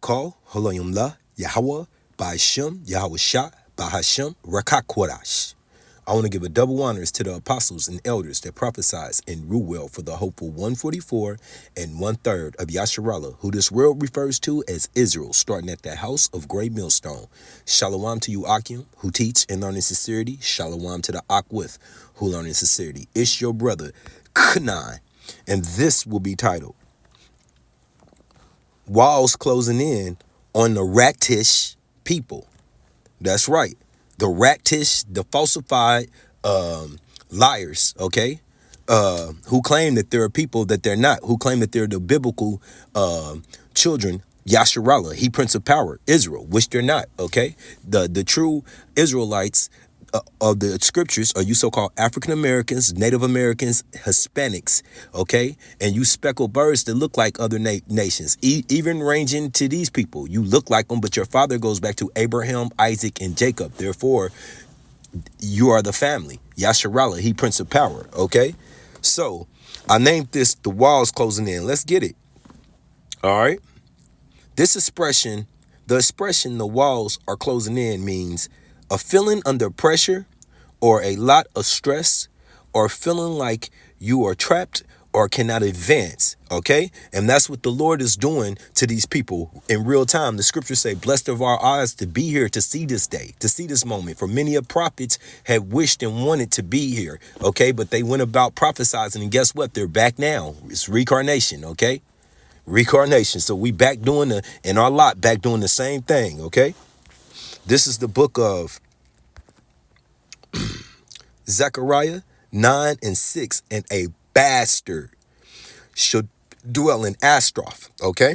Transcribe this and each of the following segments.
Call Haloyumla Yahweh Ba'Shem Yahweh Shah Bahashem Rakakwadash. I want to give a double honors to the apostles and elders that prophesied in Ruel for the hopeful 144 and 1/3 of Yasharallah, who this world refers to as Israel, starting at the house of Great Millstone. Shalom to you, Akim, who teach and learn in sincerity. Shalom to the Akwith, who learn in sincerity. It's your brother, K'nai, and this will be titled Walls Closing In on the Raktish People. That's right. The Raktish, the falsified liars, okay? Who claim that there are people that they're not, who claim that they're the biblical children, Yasharallah, he Prince of Power, Israel, which they're not, okay? The true Israelites of the scriptures are you so-called African Americans, Native Americans, Hispanics, okay? And you speckled birds that look like other nations, even ranging to these people. You look like them, but your father goes back to Abraham, Isaac, and Jacob. Therefore, you are the family. Yasharallah, he Prince of Power, okay? So, I named this the walls closing in. Let's get it. All right? This expression, the walls are closing in means a feeling under pressure or a lot of stress or feeling like you are trapped or cannot advance, okay? And that's what the Lord is doing to these people in real time. The scriptures say, blessed of our eyes to be here, to see this day, to see this moment. For many of prophets had wished and wanted to be here, okay? But they went about prophesizing, and guess what? They're back now. It's reincarnation, okay? Reincarnation. So we back doing in our lot, back doing the same thing, okay? This is the book of Zechariah 9 and 6. And a bastard should dwell in Astroth, okay?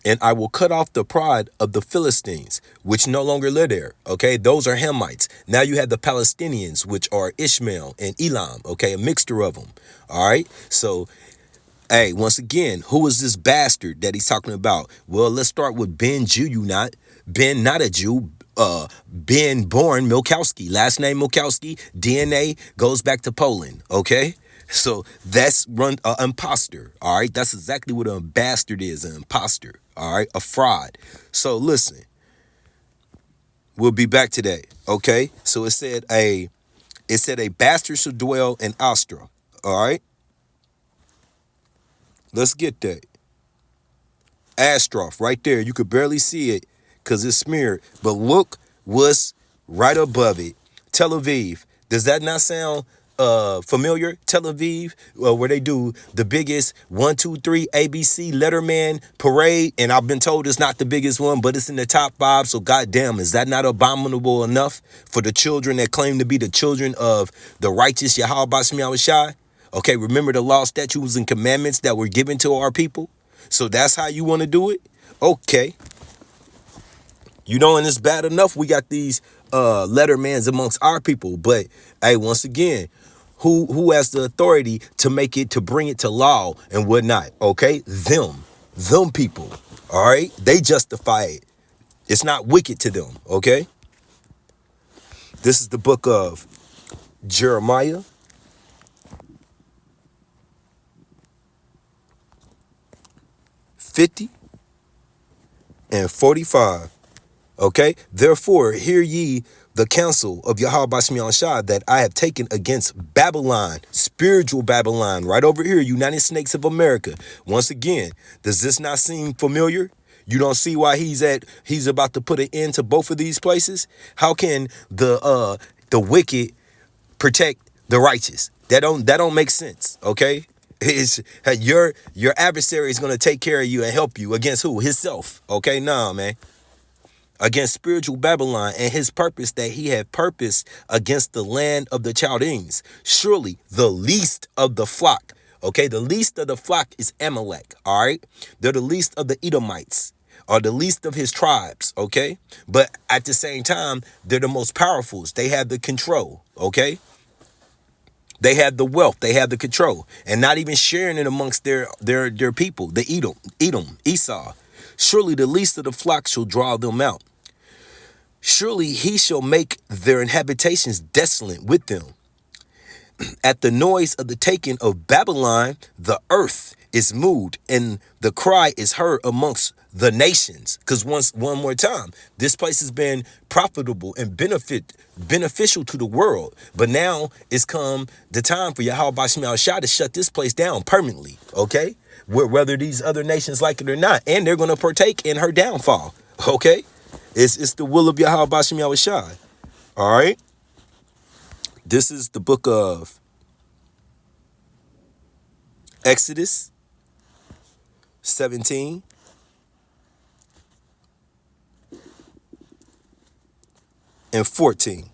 And I will cut off the pride of the Philistines, which no longer live there, okay? Those are Hamites. Now you have the Palestinians, which are Ishmael and Elam, okay? A mixture of them, all right? So, hey, once again, who is this bastard that he's talking about? Well, let's start with Ben Juyunat. Ben, not a Jew. Ben born Milkowski. Last name Milkowski. DNA goes back to Poland. Okay? So that's imposter. All right? That's exactly what a bastard is, an imposter. All right? A fraud. So listen. We'll be back today. Okay? So it said a bastard should dwell in Astra. All right? Let's get that. Astroth, right there. You could barely see it because it's smeared. But look what's right above it. Tel Aviv. Does that not sound familiar? Tel Aviv, where they do the biggest 1, 2, 3 ABC Letterman parade. And I've been told it's not the biggest one, but it's in the top 5. So goddamn, is that not abominable enough for the children that claim to be the children of the righteous Yahweh Bashmi Shai? Okay, remember the law, statutes, and commandments that were given to our people? So that's how you want to do it? Okay. You know, and it's bad enough we got these lettermans amongst our people. But, hey, once again, who has the authority to make it, to bring it to law and whatnot? Okay? Them people. All right? They justify it. It's not wicked to them. Okay? This is the book of Jeremiah. 50 and 45. Okay? Therefore, hear ye the counsel of Yahweh Bashmi Shai that I have taken against Babylon, spiritual Babylon, right over here, United Snakes of America. Once again, does this not seem familiar? You don't see why he's about to put an end to both of these places? How can the wicked protect the righteous? That don't make sense, okay? Your adversary is going to take care of you and help you against who? Himself. Okay, nah, man. Against spiritual Babylon and his purpose that he had purposed against the land of the Chaldeans. Surely the least of the flock. Okay, the least of the flock is Amalek. All right, they're the least of the Edomites, or the least of his tribes. Okay, but at the same time, they're the most powerful. They have the control. Okay. They have the wealth, they have the control, and not even sharing it amongst their people, the Edom, Esau. Surely the least of the flock shall draw them out. Surely he shall make their habitations desolate with them. At the noise of the taking of Babylon, the earth is moved, and the cry is heard amongst the nations. Because one more time, this place has been profitable and beneficial to the world. But now it's come the time for Yahweh Bashim Shah to shut this place down permanently. Okay? Whether these other nations like it or not, and they're going to partake in her downfall. Okay? It's the will of Yahweh Bashim Shah. All right? This is the book of Exodus 17 and 14.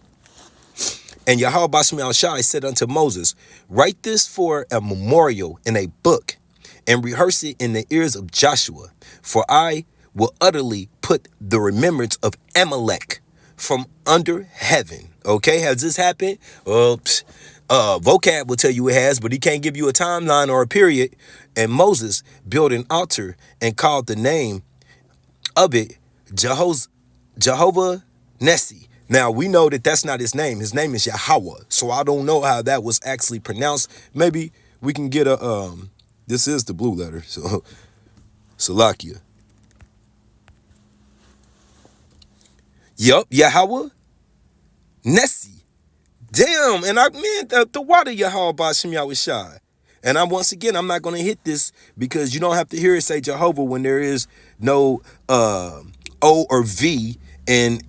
And Yahweh Bashim Shai said unto Moses, write this for a memorial in a book, and rehearse it in the ears of Joshua, for I will utterly put the remembrance of Amalek from under heaven. Okay, has this happened? Well, vocab will tell you it has, but he can't give you a timeline or a period. And Moses built an altar and called the name of it Jehovah Nessi. Now, we know that that's not his name. His name is Yahweh. So I don't know how that was actually pronounced. Maybe we can get a, this is the blue letter. So, Salakia. Yup, Yahweh Nessi. Damn, and I mean the water Yahweh Bashim Yahweh Shai. And once again, I'm not going to hit this because you don't have to hear it say Jehovah when there is no O or V in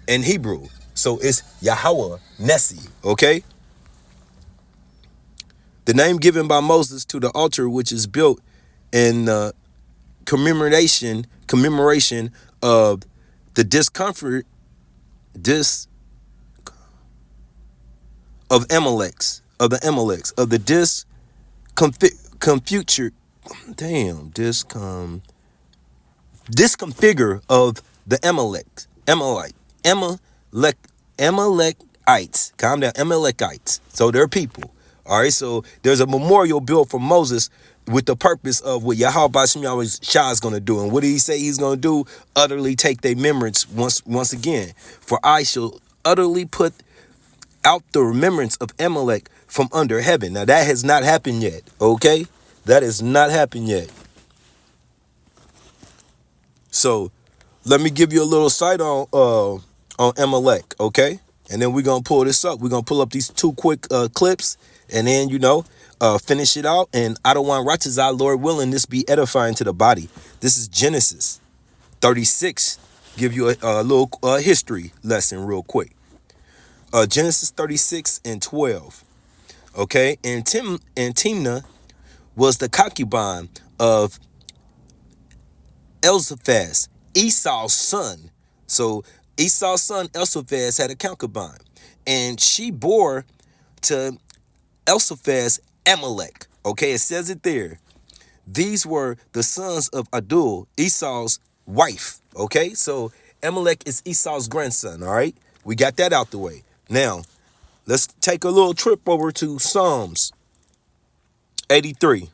Hebrew. So it's Yahweh Nessi, okay? The name given by Moses to the altar, which is built in commemoration of the discomfort of the discomfigure of the Amalekites. Calm down, Amalekites. So they're people. All right, so there's a memorial built for Moses with the purpose of what Yahweh Bashim Yahweh Shah is going to do. And what did he say he's going to do? Utterly take their remembrance once again. For I shall utterly put out the remembrance of Amalek from under heaven. Now that has not happened yet, okay? That has not happened yet. So let me give you a little sight on Amalek, okay? And then we're gonna pull this up. We're gonna pull up these two quick clips, and then finish it out. And I don't want Ratazah, Lord willing, this be edifying to the body. This is Genesis 36. Give you a little history lesson real quick. Genesis 36 and 12. Okay, and Timnah was the concubine of Eliphaz, Esau's son. So Esau's son Eliphaz had a concubine, and she bore to Eliphaz Amalek. Okay, it says it there. These were the sons of Adul, Esau's wife. Okay, so Amalek is Esau's grandson. All right, we got that out the way. Now, let's take a little trip over to Psalms 83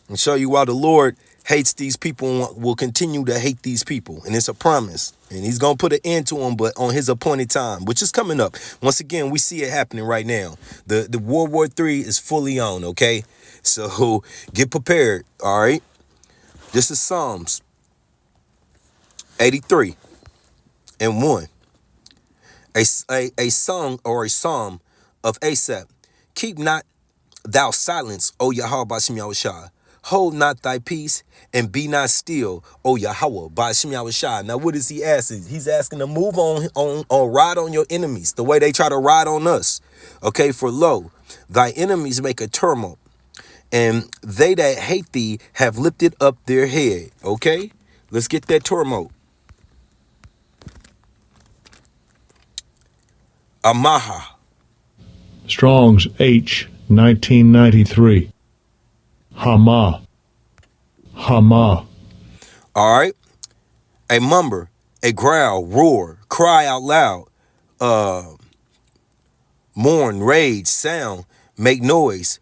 and show you why the Lord hates these people and will continue to hate these people. And it's a promise. And he's going to put an end to them, but on his appointed time, which is coming up. Once again, we see it happening right now. The World War III is fully on, okay? So get prepared, all right? This is Psalms 83 and 1. A song or a psalm of Asaph. Keep not thou silence, O Yahweh Bashim Yahweh Shah. Hold not thy peace and be not still, O Yahweh Bashim Yahweh Shah. Now what is he asking? He's asking to move on ride on your enemies the way they try to ride on us. Okay, for lo, thy enemies make a tumult, and they that hate thee have lifted up their head. Okay, let's get that tumult. Amaha. Strong's H 1993. Hama. Hama. All right. A mumber, a growl, roar, cry out loud, mourn, rage, sound, make noise,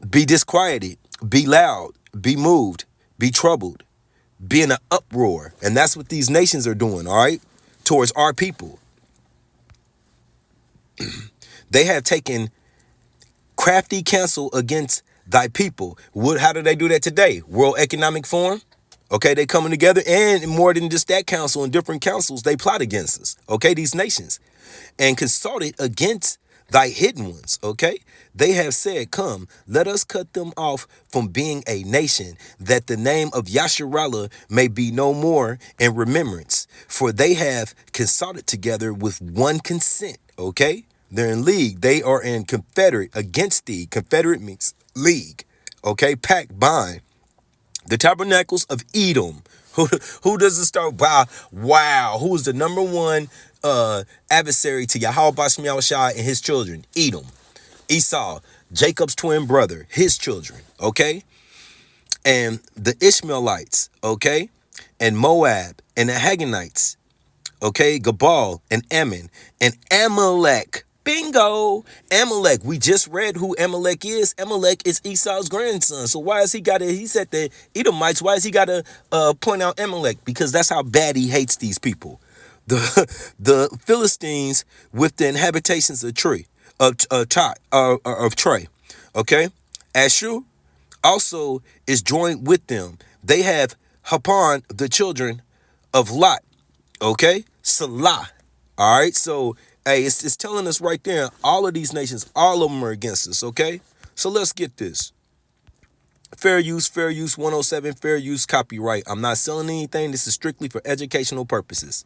be disquieted, be loud, be moved, be troubled, be in an uproar. And that's what these nations are doing, all right, towards our people. They have taken crafty counsel against thy people. How do they do that today? World Economic Forum. Okay, they coming together, and more than just that council and different councils, they plot against us. Okay, these nations, and consulted against thy hidden ones. Okay, they have said, come, let us cut them off from being a nation, that the name of Yasharallah may be no more in remembrance. For they have consulted together with one consent. Okay, they're in league. They are in confederate against thee. Confederate means league. Okay, pact, bind. The tabernacles of Edom. Who does it start? Wow. Who is the number one adversary to Yahweh Bashem Yahushua and his children? Edom. Esau, Jacob's twin brother, his children. Okay. And the Ishmaelites. Okay. And Moab and the Haganites. Okay. Gabal and Ammon and Amalek. Bingo. Amalek. We just read who Amalek is. Amalek is Esau's grandson. So why is he got to, he said the Edomites, why is he got to point out Amalek? Because that's how bad he hates these people. The Philistines with the inhabitations of Troy. Okay. Ashur also is joined with them. They have Hapan, the children of Lot. Okay. Salah. All right. So, hey, it's telling us right there, all of these nations, all of them are against us, okay? So let's get this. Fair use, 107, fair use, copyright. I'm not selling anything. This is strictly for educational purposes.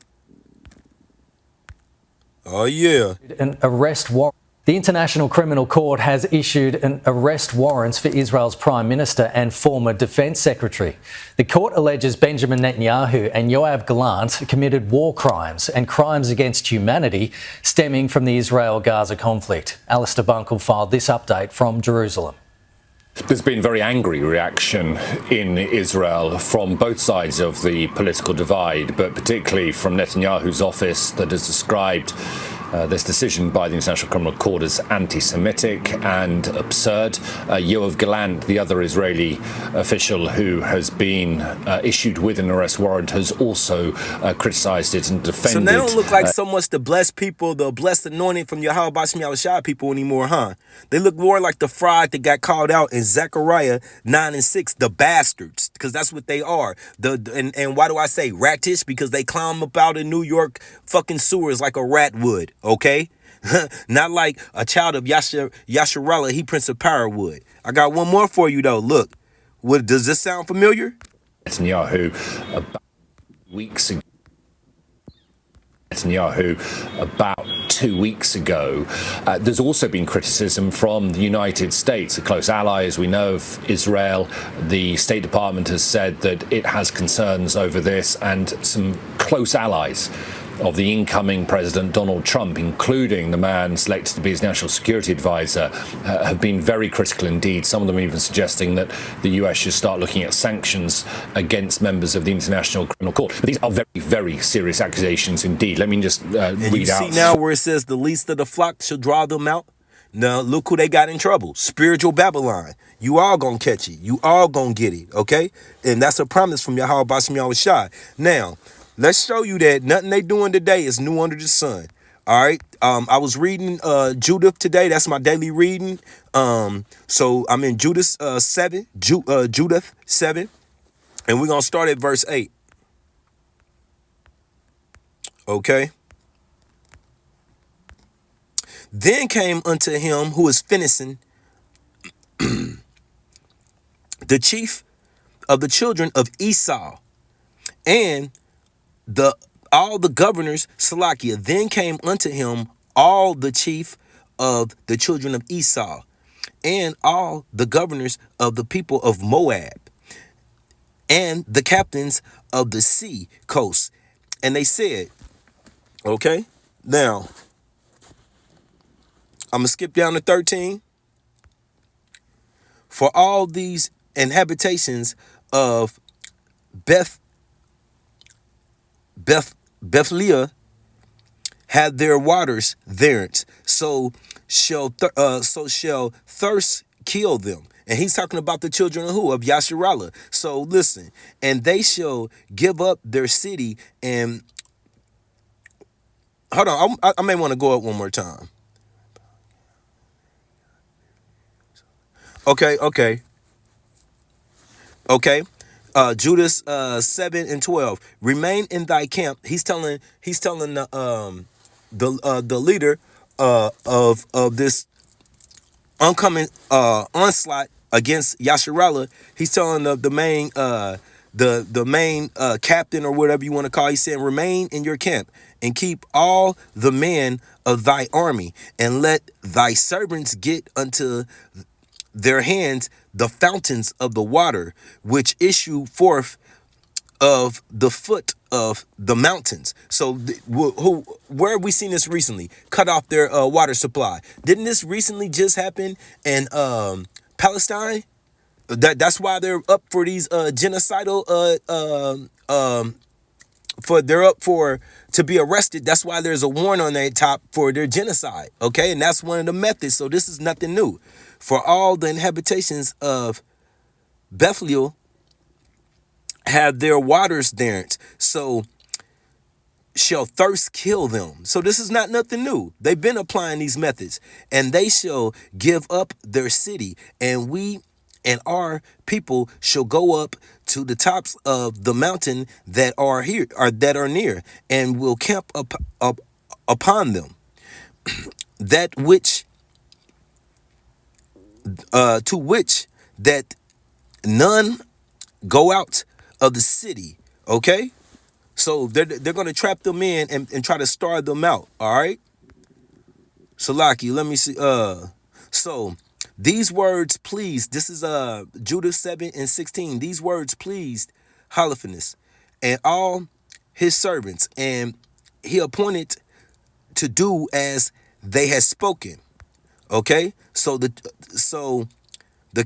Oh, yeah. An arrest warrant. The International Criminal Court has issued an arrest warrant for Israel's Prime Minister and former Defence Secretary. The court alleges Benjamin Netanyahu and Yoav Gallant committed war crimes and crimes against humanity stemming from the Israel-Gaza conflict. Alistair Bunkle filed this update from Jerusalem. There's been very angry reaction in Israel from both sides of the political divide, but particularly from Netanyahu's office, that has described this decision by the International Criminal Court as anti-Semitic and absurd. Yoav Gallant, the other Israeli official who has been issued with an arrest warrant, has also criticised it and defended. So they don't look like so much the blessed people, the blessed anointed from Yahweh Bashem Yahushua people anymore, huh? They look more like the fraud that got called out in Zechariah 9 and 6, the bastards, because that's what they are. And why do I say ratish? Because they climb up out in New York fucking sewers like a rat would. Okay, not like a child of Yasharallah, he Prince of Power would. I got one more for you though. Look, does this sound familiar? Netanyahu about about 2 weeks ago. There's also been criticism from the United States, a close ally, as we know, of Israel. The State Department has said that it has concerns over this, and some close allies of the incoming President Donald Trump, including the man selected to be his national security advisor, have been very critical indeed. Some of them even suggesting that the US should start looking at sanctions against members of the International Criminal Court. But these are very, very serious accusations indeed. Let me just read out. You see now where it says the least of the flock shall draw them out? Now, look who they got in trouble. Spiritual Babylon. You all gonna catch it. You all gonna get it, okay? And that's a promise from Yahweh Bashem Yahushua. Now, let's show you that nothing they doing today is new under the sun. All right. I was reading Judith today. That's my daily reading. So I'm in Judith 7, Judith 7, and we're gonna start at verse 8. Okay. Then came unto him who is finishing the chief of the children of Esau, and all the governors, Salakia. Then came unto him all the chief of the children of Esau, and all the governors of the people of Moab, and the captains of the sea coast. And they said, okay, now I'm gonna skip down to 13. For all these inhabitations of Bethlehem had their waters thence, so shall thirst kill them. And he's talking about the children of who? Of Yasharallah. So listen, and they shall give up their city. And hold on, I may want to go up one more time. Okay. Okay. Judas 7:12. Remain in thy camp. He's telling the leader of this oncoming onslaught against Yasharallah. He's telling the main captain or whatever you want to call. He's saying, remain in your camp and keep all the men of thy army, and let thy servants get unto their hands the fountains of the water which issue forth of the foot of the mountains. So where have we seen this recently? Cut off their water supply. Didn't this recently just happen in Palestine? That's why they're up for these genocidal they're up for to be arrested. That's why there's a warrant on their top for their genocide. Okay, and that's one of the methods. So this is nothing new. For all the inhabitations of Bethlehem have their waters there, so shall thirst kill them. So this is not nothing new. They've been applying these methods. And they shall give up their city, and we and our people shall go up to the tops of the mountain that are here, or that are near, and will camp up upon them. That which to which that none go out of the city. Okay, so they're going to trap them in and try to starve them out. All right, Salaki, let me see. So these words pleased. This is Judah 7:16. These words pleased Holofernes and all his servants, and he appointed to do as they had spoken. Okay, so the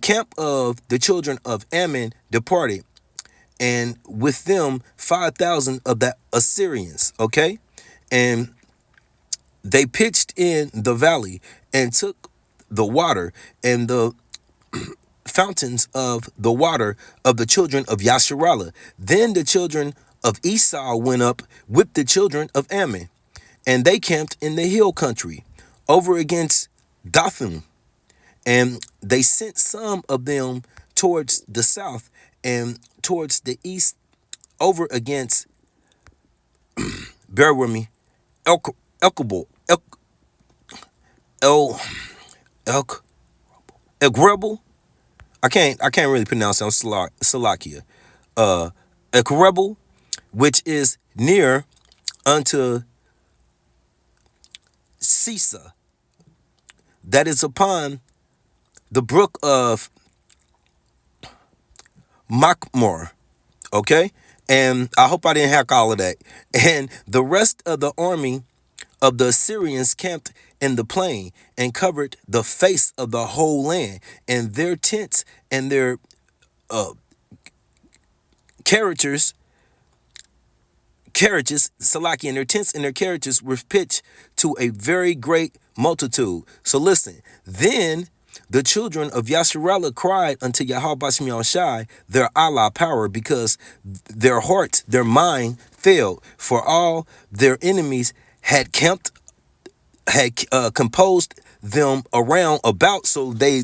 camp of the children of Ammon departed, and with them 5,000 of the Assyrians. Okay, and they pitched in the valley and took the water and the fountains of the water of the children of Yasharallah. Then the children of Esau went up with the children of Ammon, and they camped in the hill country over against Dotham, and they sent some of them towards the south and towards the east over against, bear with me, Elkable, Elgrebel. I can't really pronounce it. I'm Salakia. Elgrebel, which is near unto Sisa, that is upon the brook of Makmor. Okay, and I hope I didn't hack all of that. And the rest of the army of the Assyrians camped in the plain and covered the face of the whole land, and their tents and their carriages, Salaki, and their tents and their carriages were pitched to a very great multitude. So listen, then the children of Yasharallah cried unto Yahweh Bashem Yahushai, their Allah power, because their heart, their mind failed, for all their enemies had composed them around about. So they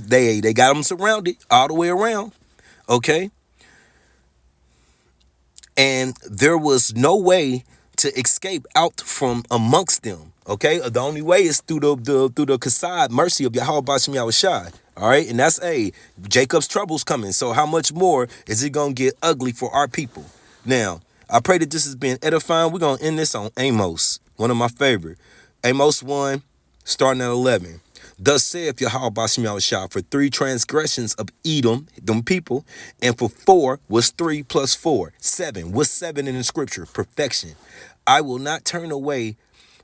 got them surrounded all the way around. Okay, and there was no way to escape out from amongst them. Okay, the only way is through the Kasad mercy of Yahweh Bashem Yahushai. All right, and that's Jacob's trouble's coming. So how much more is it gonna get ugly for our people? Now, I pray that this has been edifying. We're gonna end this on Amos, one of my favorite. Amos 1, starting at 11. Thus saith Yahweh Bashem Yahushua, for 3 transgressions of Edom, them people, and for 4 was 3 plus 4, 7. What's 7 in the scripture? Perfection. I will not turn away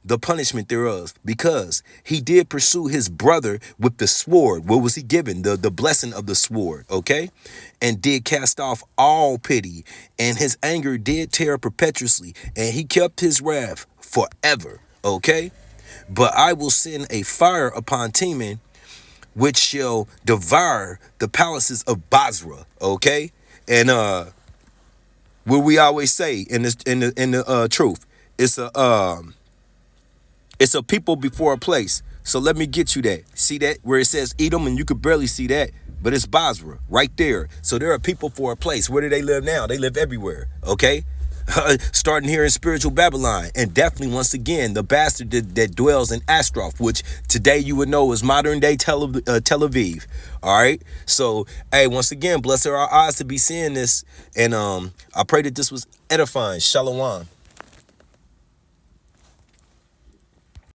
the punishment thereof, because he did pursue his brother with the sword. What was he given? The blessing of the sword, okay? And did cast off all pity, and his anger did tear perpetuously, and he kept his wrath forever, okay? But I will send a fire upon Teman, which shall devour the palaces of Basra, okay? And what we always say in the truth, it's a people before a place. So let me get you that. See that where it says Edom, and you could barely see that, but it's Basra right there. So there are people for a place. Where do they live now? They live everywhere. Okay. Starting here in spiritual Babylon, and definitely once again the bastard that dwells in Astroth, which today you would know is modern day Tel Aviv. All right, so hey, once again, bless our eyes to be seeing this, and I pray that this was edifying. Shalom.